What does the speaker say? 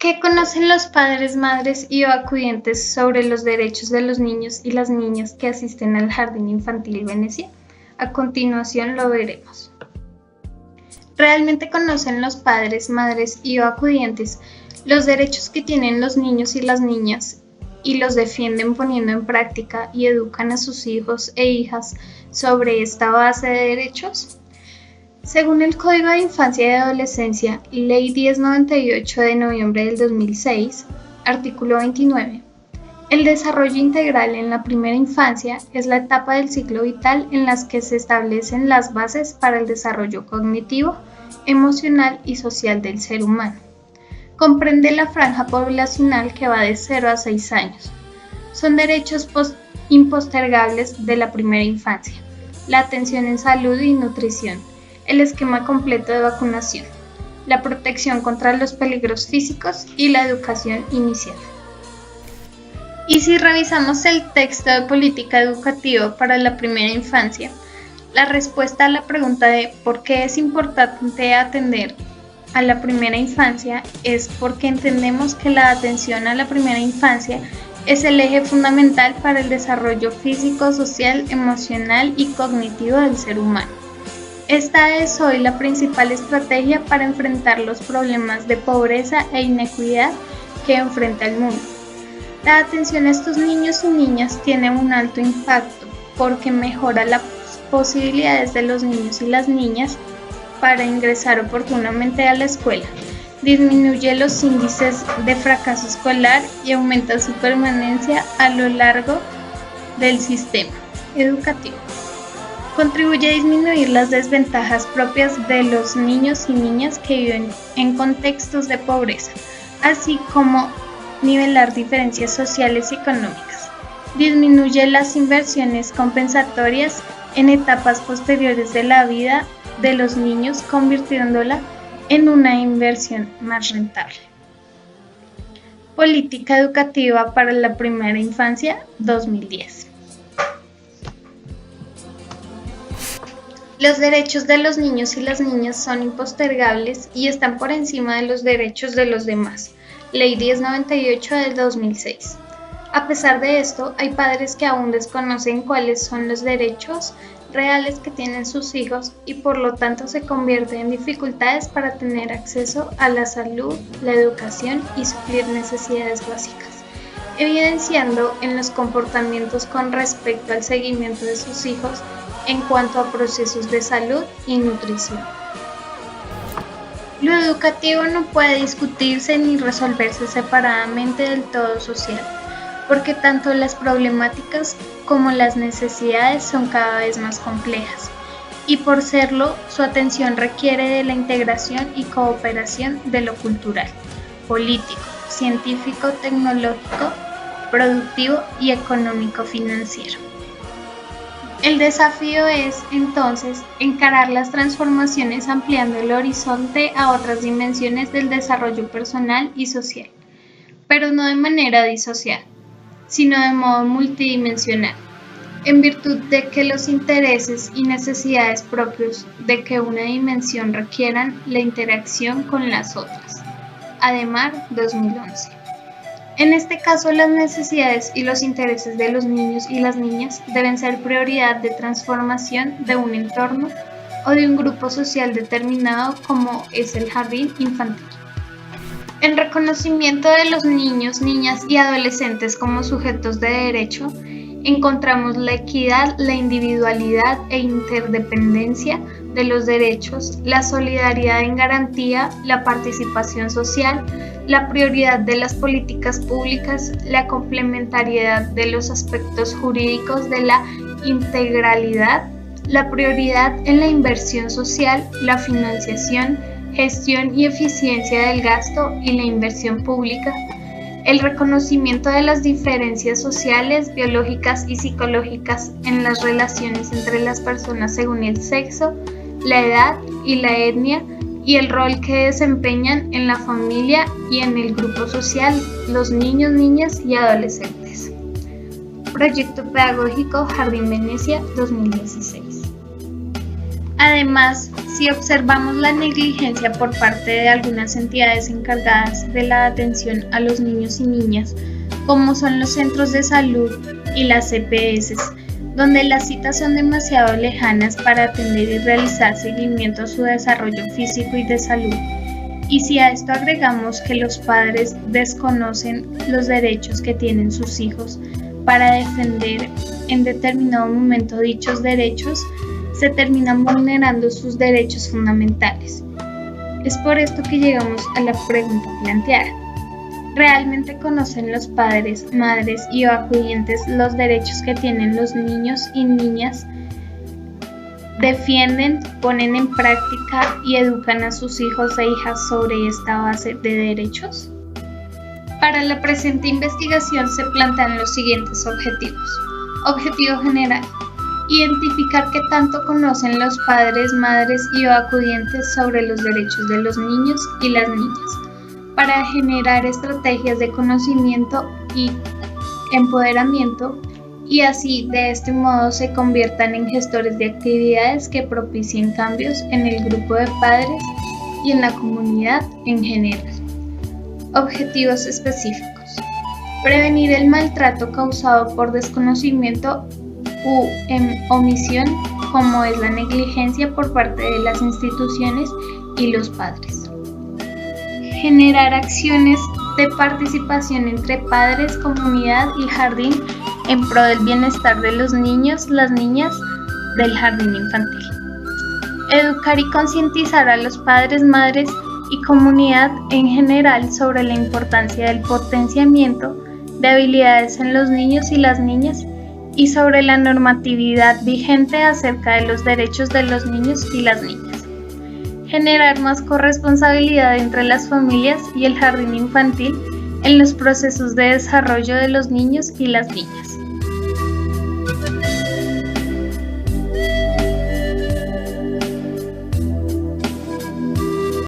¿Qué conocen los padres, madres y o acudientes sobre los derechos de los niños y las niñas que asisten al Jardín Infantil Venecia? A continuación lo veremos. ¿Realmente conocen los padres, madres y o acudientes los derechos que tienen los niños y las niñas y los defienden poniendo en práctica y educan a sus hijos e hijas sobre esta base de derechos? Según el Código de Infancia y Adolescencia, Ley 1098 de noviembre del 2006, artículo 29, el desarrollo integral en la primera infancia es la etapa del ciclo vital en la que se establecen las bases para el desarrollo cognitivo, emocional y social del ser humano. Comprende la franja poblacional que va de 0 a 6 años. Son derechos impostergables de la primera infancia: la atención en salud y nutrición, el esquema completo de vacunación, la protección contra los peligros físicos y la educación inicial. Y si revisamos el texto de política educativa para la primera infancia, la respuesta a la pregunta de ¿por qué es importante atender a la primera infancia? Es porque entendemos que la atención a la primera infancia es el eje fundamental para el desarrollo físico, social, emocional y cognitivo del ser humano. Esta es hoy la principal estrategia para enfrentar los problemas de pobreza e inequidad que enfrenta el mundo. La atención a estos niños y niñas tiene un alto impacto porque mejora las posibilidades de los niños y las niñas para ingresar oportunamente a la escuela, disminuye los índices de fracaso escolar y aumenta su permanencia a lo largo del sistema educativo. Contribuye a disminuir las desventajas propias de los niños y niñas que viven en contextos de pobreza, así como nivelar diferencias sociales y económicas. Disminuye las inversiones compensatorias en etapas posteriores de la vida de los niños, convirtiéndola en una inversión más rentable. Política educativa para la primera infancia 2010. Los derechos de los niños y las niñas son impostergables y están por encima de los derechos de los demás. Ley 1098 del 2006. A pesar de esto, hay padres que aún desconocen cuáles son los derechos reales que tienen sus hijos y por lo tanto se convierte en dificultades para tener acceso a la salud, la educación y suplir necesidades básicas, evidenciando en los comportamientos con respecto al seguimiento de sus hijos en cuanto a procesos de salud y nutrición. Lo educativo no puede discutirse ni resolverse separadamente del todo social, porque tanto las problemáticas como las necesidades son cada vez más complejas, y por serlo, su atención requiere de la integración y cooperación de lo cultural, político, científico, tecnológico, productivo y económico-financiero. El desafío es, entonces, encarar las transformaciones ampliando el horizonte a otras dimensiones del desarrollo personal y social, pero no de manera disocial, sino de modo multidimensional, en virtud de que los intereses y necesidades propios de que una dimensión requieran la interacción con las otras. Ademar, 2011. En este caso, las necesidades y los intereses de los niños y las niñas deben ser prioridad de transformación de un entorno o de un grupo social determinado como es el jardín infantil. En reconocimiento de los niños, niñas y adolescentes como sujetos de derecho, encontramos la equidad, la individualidad e interdependencia de los derechos, la solidaridad en garantía, la participación social, la prioridad de las políticas públicas, la complementariedad de los aspectos jurídicos de la integralidad, la prioridad en la inversión social, la financiación, gestión y eficiencia del gasto y la inversión pública, el reconocimiento de las diferencias sociales, biológicas y psicológicas en las relaciones entre las personas según el sexo, la edad y la etnia, y el rol que desempeñan en la familia y en el grupo social los niños, niñas y adolescentes. Proyecto Pedagógico Jardín Venecia 2016. Además, si observamos la negligencia por parte de algunas entidades encargadas de la atención a los niños y niñas, como son los centros de salud y las EPS, donde las citas son demasiado lejanas para atender y realizar seguimiento a su desarrollo físico y de salud, y si a esto agregamos que los padres desconocen los derechos que tienen sus hijos para defender en determinado momento dichos derechos, se terminan vulnerando sus derechos fundamentales. Es por esto que llegamos a la pregunta planteada. ¿Realmente conocen los padres, madres y o acudientes los derechos que tienen los niños y niñas? ¿Defienden, ponen en práctica y educan a sus hijos e hijas sobre esta base de derechos? Para la presente investigación se plantean los siguientes objetivos. Objetivo general: identificar qué tanto conocen los padres, madres y o acudientes sobre los derechos de los niños y las niñas, para generar estrategias de conocimiento y empoderamiento, y así de este modo se conviertan en gestores de actividades que propicien cambios en el grupo de padres y en la comunidad en general. Objetivos específicos: prevenir el maltrato causado por desconocimiento u omisión, como es la negligencia por parte de las instituciones y los padres. Generar acciones de participación entre padres, comunidad y jardín en pro del bienestar de los niños, las niñas del jardín infantil. Educar y concientizar a los padres, madres y comunidad en general sobre la importancia del potenciamiento de habilidades en los niños y las niñas y sobre la normatividad vigente acerca de los derechos de los niños y las niñas. Generar más corresponsabilidad entre las familias y el jardín infantil en los procesos de desarrollo de los niños y las niñas.